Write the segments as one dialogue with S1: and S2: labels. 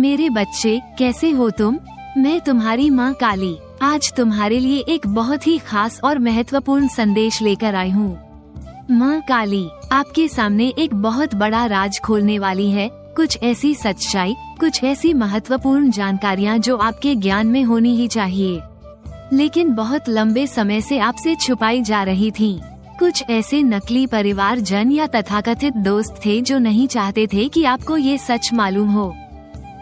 S1: मेरे बच्चे, कैसे हो तुम? मैं तुम्हारी माँ काली आज तुम्हारे लिए एक बहुत ही खास और महत्वपूर्ण संदेश लेकर आई हूँ। माँ काली आपके सामने एक बहुत बड़ा राज खोलने वाली है। कुछ ऐसी सच्चाई, कुछ ऐसी महत्वपूर्ण जानकारियाँ जो आपके ज्ञान में होनी ही चाहिए, लेकिन बहुत लंबे समय से आपसे छुपाई जा रही थी। कुछ ऐसे नकली परिवारजन या तथाकथित दोस्त थे जो नहीं चाहते थे कि आपको ये सच मालूम हो।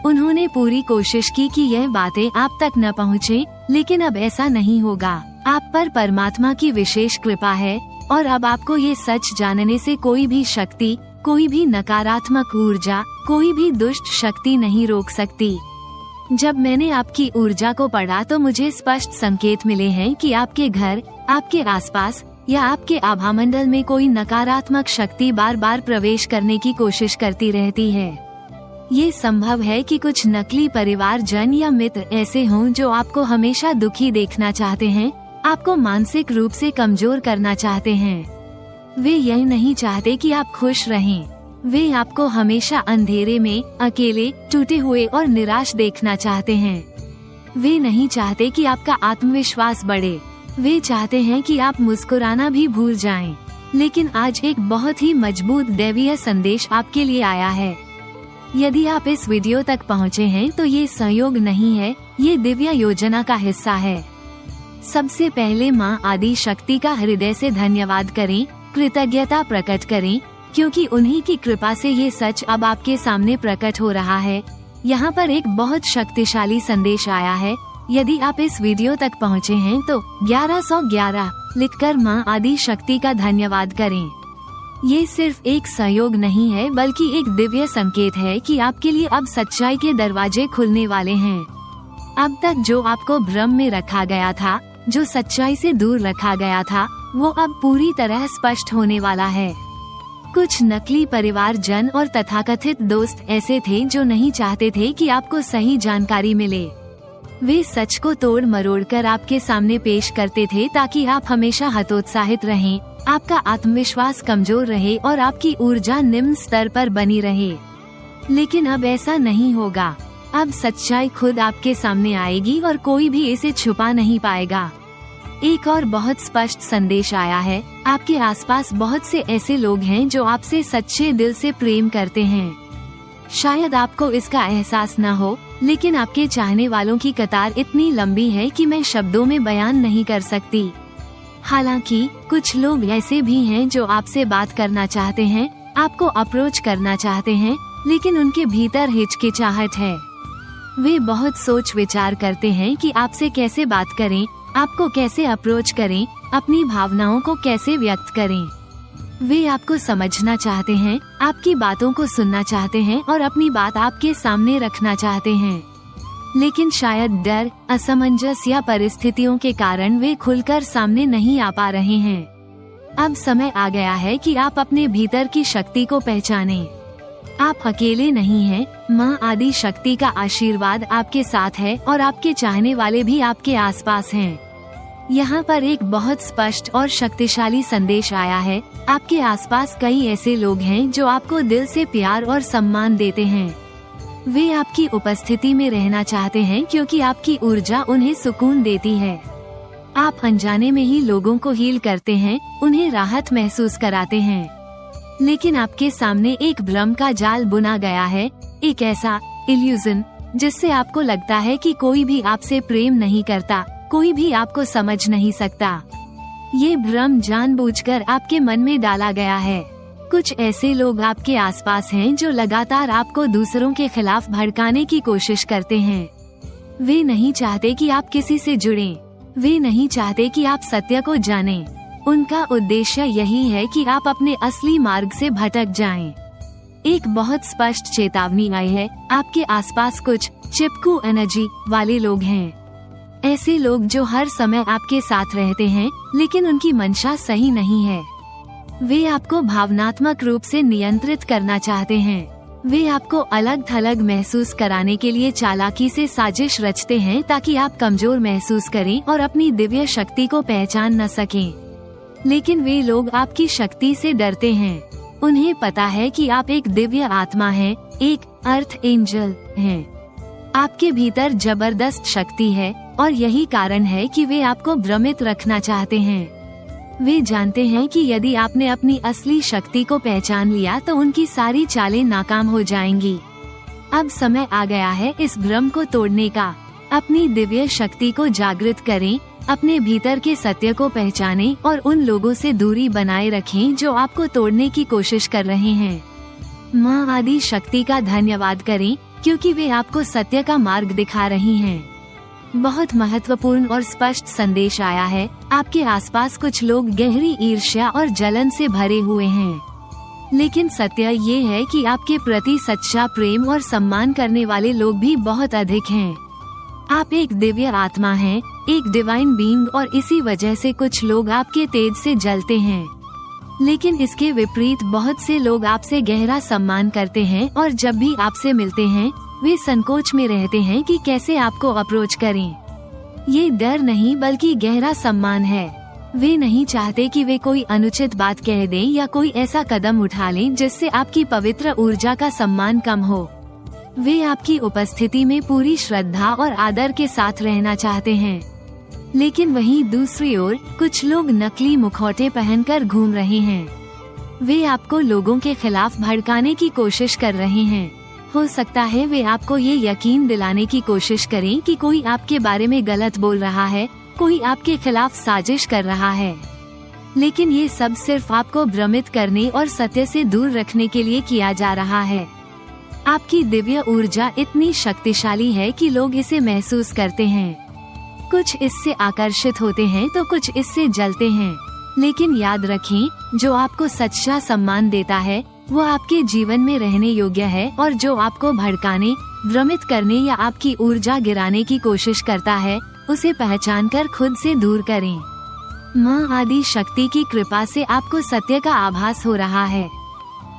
S1: उन्होंने पूरी कोशिश की कि यह बातें आप तक न पहुँचे, लेकिन अब ऐसा नहीं होगा। आप पर परमात्मा की विशेष कृपा है और अब आपको ये सच जानने से कोई भी शक्ति, कोई भी नकारात्मक ऊर्जा, कोई भी दुष्ट शक्ति नहीं रोक सकती। जब मैंने आपकी ऊर्जा को पढ़ा तो मुझे स्पष्ट संकेत मिले हैं कि आपके घर, आपके आसपास या आपके आभामंडल में कोई नकारात्मक शक्ति बार बार प्रवेश करने की कोशिश करती रहती है। ये संभव है कि कुछ नकली परिवारजन या मित्र ऐसे हों जो आपको हमेशा दुखी देखना चाहते हैं, आपको मानसिक रूप से कमजोर करना चाहते हैं। वे यह नहीं चाहते कि आप खुश रहें। वे आपको हमेशा अंधेरे में, अकेले, टूटे हुए और निराश देखना चाहते हैं। वे नहीं चाहते कि आपका आत्मविश्वास बढ़े। वे चाहते हैं कि आप मुस्कुराना भी भूल जाएं। लेकिन आज एक बहुत ही मजबूत दैवीय संदेश आपके लिए आया है। यदि आप इस वीडियो तक पहुंचे हैं तो ये संयोग नहीं है, ये दिव्य योजना का हिस्सा है। सबसे पहले माँ आदि शक्ति का हृदय से धन्यवाद करें, कृतज्ञता प्रकट करें, क्योंकि उन्हीं की कृपा से ये सच अब आपके सामने प्रकट हो रहा है। यहाँ पर एक बहुत शक्तिशाली संदेश आया है। यदि आप इस वीडियो तक पहुँचे हैं तो 1111 लिखकर माँ आदि शक्ति का धन्यवाद करें। ये सिर्फ एक सहयोग नहीं है, बल्कि एक दिव्य संकेत है कि आपके लिए अब सच्चाई के दरवाजे खुलने वाले हैं। अब तक जो आपको भ्रम में रखा गया था, जो सच्चाई से दूर रखा गया था, वो अब पूरी तरह स्पष्ट होने वाला है। कुछ नकली परिवारजन और तथाकथित दोस्त ऐसे थे जो नहीं चाहते थे कि आपको सही जानकारी मिले। वे सच को तोड़ मरोड़ कर आपके सामने पेश करते थे ताकि आप हमेशा हतोत्साहित रहें, आपका आत्मविश्वास कमजोर रहे और आपकी ऊर्जा निम्न स्तर पर बनी रहे। लेकिन अब ऐसा नहीं होगा। अब सच्चाई खुद आपके सामने आएगी और कोई भी इसे छुपा नहीं पाएगा। एक और बहुत स्पष्ट संदेश आया है। आपके आसपास बहुत से ऐसे लोग हैं जो आपसे सच्चे दिल से प्रेम करते हैं। शायद आपको इसका एहसास न हो, लेकिन आपके चाहने वालों की कतार इतनी लंबी है कि मैं शब्दों में बयान नहीं कर सकती। हालांकि कुछ लोग ऐसे भी हैं जो आपसे बात करना चाहते हैं, आपको अप्रोच करना चाहते हैं, लेकिन उनके भीतर हिचकिचाहट है। वे बहुत सोच विचार करते हैं कि आपसे कैसे बात करें, आपको कैसे अप्रोच करें, अपनी भावनाओं को कैसे व्यक्त करें। वे आपको समझना चाहते हैं, आपकी बातों को सुनना चाहते हैं और अपनी बात आपके सामने रखना चाहते हैं। लेकिन शायद डर, असमंजस या परिस्थितियों के कारण वे खुलकर सामने नहीं आ पा रहे हैं। अब समय आ गया है कि आप अपने भीतर की शक्ति को पहचानें। आप अकेले नहीं हैं, माँ आदि शक्ति का आशीर्वाद आपके साथ है और आपके चाहने वाले भी आपके आसपास हैं। यहाँ पर एक बहुत स्पष्ट और शक्तिशाली संदेश आया है। आपके आसपास कई ऐसे लोग हैं जो आपको दिल से प्यार और सम्मान देते हैं। वे आपकी उपस्थिति में रहना चाहते हैं क्योंकि आपकी ऊर्जा उन्हें सुकून देती है। आप अनजाने में ही लोगों को हील करते हैं, उन्हें राहत महसूस कराते हैं। लेकिन आपके सामने एक भ्रम का जाल बुना गया है, एक ऐसा इल्यूजन जिससे आपको लगता है कि कोई भी आपसे प्रेम नहीं करता, कोई भी आपको समझ नहीं सकता। ये भ्रम जानबूझकर आपके मन में डाला गया है। कुछ ऐसे लोग आपके आसपास हैं जो लगातार आपको दूसरों के खिलाफ भड़काने की कोशिश करते हैं। वे नहीं चाहते कि आप किसी से जुड़ें। वे नहीं चाहते कि आप सत्य को जानें। उनका उद्देश्य यही है कि आप अपने असली मार्ग से भटक जाएं। एक बहुत स्पष्ट चेतावनी आई है। आपके आसपास कुछ चिपकू एनर्जी वाले लोग हैं। ऐसे लोग जो हर समय आपके साथ रहते हैं, लेकिन उनकी मंशा सही नहीं है। वे आपको भावनात्मक रूप से नियंत्रित करना चाहते हैं। वे आपको अलग थलग महसूस कराने के लिए चालाकी से साजिश रचते हैं ताकि आप कमजोर महसूस करें और अपनी दिव्य शक्ति को पहचान न सकें। लेकिन वे लोग आपकी शक्ति से डरते हैं। उन्हें पता है कि आप एक दिव्य आत्मा हैं, एक अर्थ एंजल हैं। आपके भीतर जबरदस्त शक्ति है और यही कारण है कि वे आपको भ्रमित रखना चाहते हैं। वे जानते हैं कि यदि आपने अपनी असली शक्ति को पहचान लिया तो उनकी सारी चालें नाकाम हो जाएंगी। अब समय आ गया है इस भ्रम को तोड़ने का। अपनी दिव्य शक्ति को जागृत करें, अपने भीतर के सत्य को पहचानें और उन लोगों से दूरी बनाए रखें जो आपको तोड़ने की कोशिश कर रहे हैं। माँ आदि शक्ति का धन्यवाद करें क्योंकि वे आपको सत्य का मार्ग दिखा रही हैं। बहुत महत्वपूर्ण और स्पष्ट संदेश आया है। आपके आसपास कुछ लोग गहरी ईर्ष्या और जलन से भरे हुए हैं, लेकिन सत्य ये है कि आपके प्रति सच्चा प्रेम और सम्मान करने वाले लोग भी बहुत अधिक हैं। आप एक दिव्य आत्मा हैं, एक डिवाइन बीइंग, और इसी वजह से कुछ लोग आपके तेज से जलते हैं। लेकिन इसके विपरीत बहुत से लोग आपसे गहरा सम्मान करते हैं और जब भी आपसे मिलते हैं वे संकोच में रहते हैं कि कैसे आपको अप्रोच करें। ये डर नहीं बल्कि गहरा सम्मान है। वे नहीं चाहते कि वे कोई अनुचित बात कह दें या कोई ऐसा कदम उठा लें जिससे आपकी पवित्र ऊर्जा का सम्मान कम हो। वे आपकी उपस्थिति में पूरी श्रद्धा और आदर के साथ रहना चाहते हैं। लेकिन वहीं दूसरी ओर कुछ लोग नकली मुखौटे पहनकर घूम रहे हैं। वे आपको लोगों के खिलाफ भड़काने की कोशिश कर रहे हैं। हो सकता है वे आपको ये यकीन दिलाने की कोशिश करें कि कोई आपके बारे में गलत बोल रहा है, कोई आपके खिलाफ साजिश कर रहा है। लेकिन ये सब सिर्फ आपको भ्रमित करने और सत्य से दूर रखने के लिए किया जा रहा है। आपकी दिव्य ऊर्जा इतनी शक्तिशाली है कि लोग इसे महसूस करते हैं। कुछ इससे आकर्षित होते हैं तो कुछ इससे जलते हैं। लेकिन याद रखें, जो आपको सच्चा सम्मान देता है वो आपके जीवन में रहने योग्य है, और जो आपको भड़काने, भ्रमित करने या आपकी ऊर्जा गिराने की कोशिश करता है उसे पहचानकर खुद से दूर करें। माँ आदि शक्ति की कृपा से आपको सत्य का आभास हो रहा है।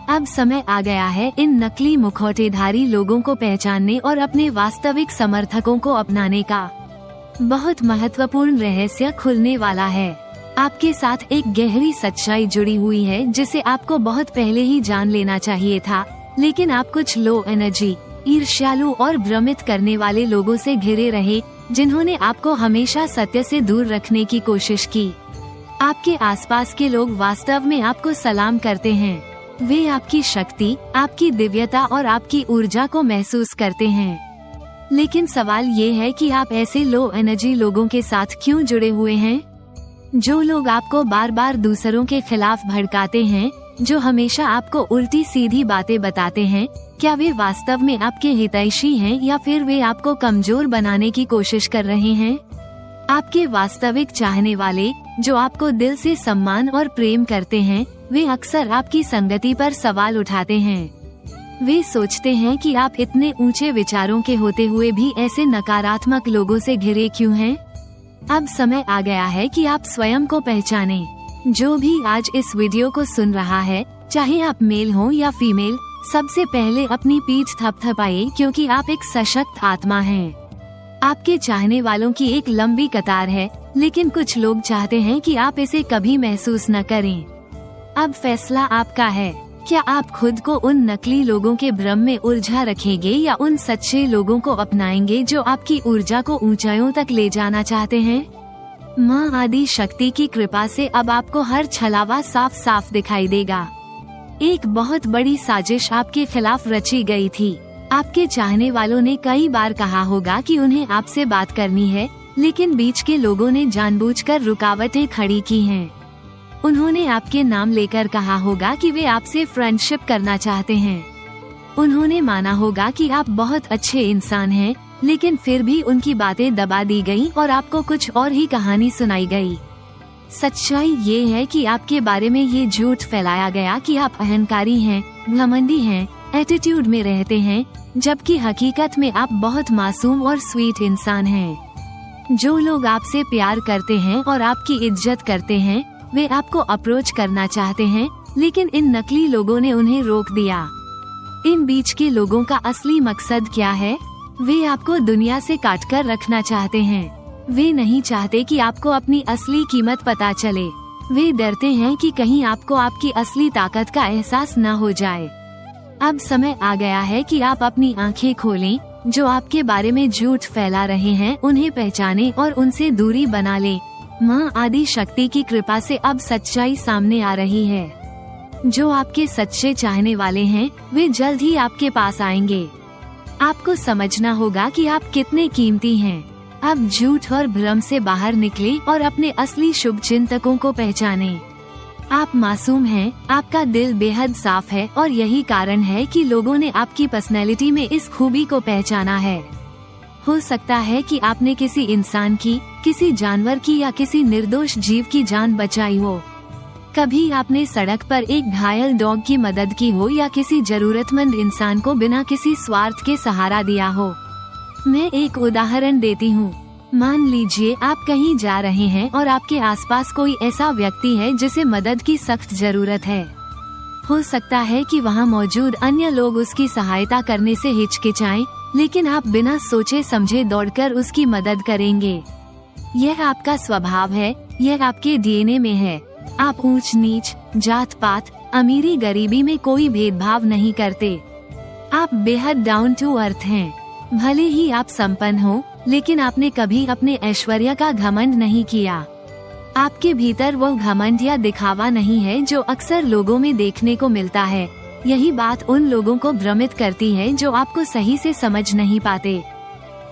S1: अब समय आ गया है इन नकली मुखौटेधारी लोगों को पहचानने और अपने वास्तविक समर्थकों को अपनाने का। बहुत महत्वपूर्ण रहस्य खुलने वाला है। आपके साथ एक गहरी सच्चाई जुड़ी हुई है जिसे आपको बहुत पहले ही जान लेना चाहिए था, लेकिन आप कुछ लो एनर्जी, ईर्ष्यालु और भ्रमित करने वाले लोगों से घिरे रहे, जिन्होंने आपको हमेशा सत्य से दूर रखने की कोशिश की। आपके आसपास के लोग वास्तव में आपको सलाम करते हैं। वे आपकी शक्ति, आपकी दिव्यता और आपकी ऊर्जा को महसूस करते हैं। लेकिन सवाल ये है कि आप ऐसे लो एनर्जी लोगों के साथ क्यों जुड़े हुए हैं? जो लोग आपको बार बार दूसरों के खिलाफ भड़काते हैं, जो हमेशा आपको उल्टी सीधी बातें बताते हैं, क्या वे वास्तव में आपके हितैषी हैं या फिर वे आपको कमजोर बनाने की कोशिश कर रहे हैं? आपके वास्तविक चाहने वाले, जो आपको दिल से सम्मान और प्रेम करते हैं, वे अक्सर आपकी संगति पर सवाल उठाते हैं। वे सोचते हैं कि आप इतने ऊंचे विचारों के होते हुए भी ऐसे नकारात्मक लोगों से घिरे क्यों हैं? अब समय आ गया है कि आप स्वयं को पहचानें। जो भी आज इस वीडियो को सुन रहा है, चाहे आप मेल हो या फीमेल, सबसे पहले अपनी पीठ थपथपाइए क्योंकि आप एक सशक्त आत्मा हैं। आपके चाहने वालों की एक लंबी कतार है, लेकिन कुछ लोग चाहते हैं कि आप इसे कभी महसूस न करें। अब फैसला आपका है। क्या आप खुद को उन नकली लोगों के भ्रम में उलझा रखेंगे या उन सच्चे लोगों को अपनाएंगे जो आपकी ऊर्जा को ऊंचाइयों तक ले जाना चाहते हैं? माँ आदि शक्ति की कृपा से अब आपको हर छलावा साफ साफ दिखाई देगा। एक बहुत बड़ी साजिश आपके खिलाफ रची गई थी। आपके चाहने वालों ने कई बार कहा होगा कि उन्हें आपसे बात करनी है, लेकिन बीच के लोगों ने जानबूझकर रुकावटें खड़ी की हैं। उन्होंने आपके नाम लेकर कहा होगा कि वे आपसे फ्रेंडशिप करना चाहते हैं। उन्होंने माना होगा कि आप बहुत अच्छे इंसान हैं, लेकिन फिर भी उनकी बातें दबा दी गईं और आपको कुछ और ही कहानी सुनाई गई। सच्चाई ये है कि आपके बारे में ये झूठ फैलाया गया कि आप अहंकारी हैं, घमंडी हैं, एटीट्यूड में रहते हैं, जबकि हकीकत में आप बहुत मासूम और स्वीट इंसान हैं। जो लोग आपसे प्यार करते हैं और आपकी इज्जत करते हैं, वे आपको अप्रोच करना चाहते हैं, लेकिन इन नकली लोगों ने उन्हें रोक दिया। इन बीच के लोगों का असली मकसद क्या है? वे आपको दुनिया से काटकर रखना चाहते हैं। वे नहीं चाहते कि आपको अपनी असली कीमत पता चले। वे डरते हैं कि कहीं आपको आपकी असली ताकत का एहसास न हो जाए। अब समय आ गया है कि आप अपनी आंखें खोलें जो आपके बारे में झूठ फैला रहे हैं उन्हें पहचाने और उनसे दूरी बना ले। माँ आदि शक्ति की कृपा से अब सच्चाई सामने आ रही है। जो आपके सच्चे चाहने वाले हैं वे जल्द ही आपके पास आएंगे। आपको समझना होगा कि आप कितने कीमती हैं। अब झूठ और भ्रम से बाहर निकले और अपने असली शुभ चिंतकों को पहचाने। आप मासूम हैं, आपका दिल बेहद साफ है और यही कारण है कि लोगों ने आपकी पर्सनैलिटी में इस खूबी को पहचाना है। हो सकता है कि आपने किसी इंसान की, किसी जानवर की या किसी निर्दोष जीव की जान बचाई हो। कभी आपने सड़क पर एक घायल डॉग की मदद की हो या किसी जरूरतमंद इंसान को बिना किसी स्वार्थ के सहारा दिया हो। मैं एक उदाहरण देती हूँ। मान लीजिए आप कहीं जा रहे हैं और आपके आसपास कोई ऐसा व्यक्ति है जिसे मदद की सख्त जरूरत है। हो सकता है कि वहाँ मौजूद अन्य लोग उसकी सहायता करने से हिचकिचाएं, लेकिन आप बिना सोचे समझे दौड़कर उसकी मदद करेंगे। यह आपका स्वभाव है, यह आपके डीएनए में है। आप ऊंच नीच, जात पात, अमीरी गरीबी में कोई भेदभाव नहीं करते। आप बेहद डाउन टू अर्थ हैं। भले ही आप संपन्न हो, लेकिन आपने कभी अपने ऐश्वर्य का घमंड नहीं किया। आपके भीतर वो घमंड या दिखावा नहीं है जो अक्सर लोगों में देखने को मिलता है। यही बात उन लोगों को भ्रमित करती है जो आपको सही से समझ नहीं पाते।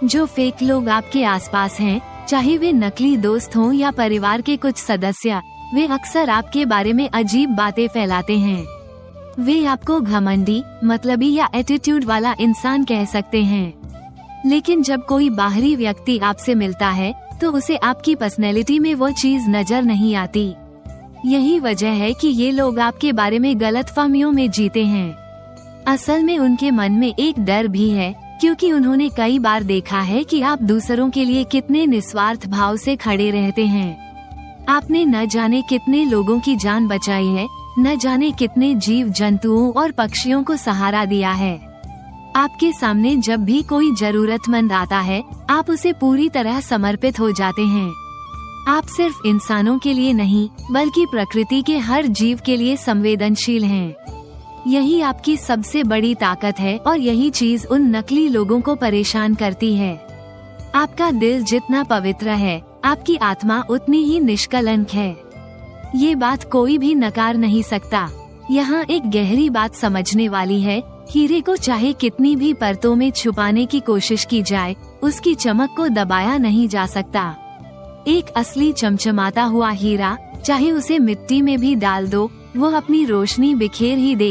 S1: जो फेक लोग आपके आसपास हैं, चाहे वे नकली दोस्त हों या परिवार के कुछ सदस्य, वे अक्सर आपके बारे में अजीब बातें फैलाते हैं। वे आपको घमंडी, मतलबी या एटीट्यूड वाला इंसान कह सकते हैं। लेकिन जब कोई बाहरी व्यक्ति आपसे मिलता है तो उसे आपकी पर्सनैलिटी में वो चीज नजर नहीं आती। यही वजह है कि ये लोग आपके बारे में गलतफहमियों में जीते हैं। असल में उनके मन में एक डर भी है, क्योंकि उन्होंने कई बार देखा है कि आप दूसरों के लिए कितने निस्वार्थ भाव से खड़े रहते हैं। आपने न जाने कितने लोगों की जान बचाई है, न जाने कितने जीव जंतुओं और पक्षियों को सहारा दिया है। आपके सामने जब भी कोई जरूरतमंद आता है, आप उसे पूरी तरह समर्पित हो जाते हैं। आप सिर्फ इंसानों के लिए नहीं, बल्कि प्रकृति के हर जीव के लिए संवेदनशील हैं। यही आपकी सबसे बड़ी ताकत है और यही चीज उन नकली लोगों को परेशान करती है। आपका दिल जितना पवित्र है, आपकी आत्मा उतनी ही निष्कलंक है। ये बात कोई भी नकार नहीं सकता। यहाँ एक गहरी बात समझने वाली है, हीरे को चाहे कितनी भी परतों में छुपाने की कोशिश की जाए, उसकी चमक को दबाया नहीं जा सकता। एक असली चमचमाता हुआ हीरा, चाहे उसे मिट्टी में भी डाल दो, वो अपनी रोशनी बिखेर ही देगा।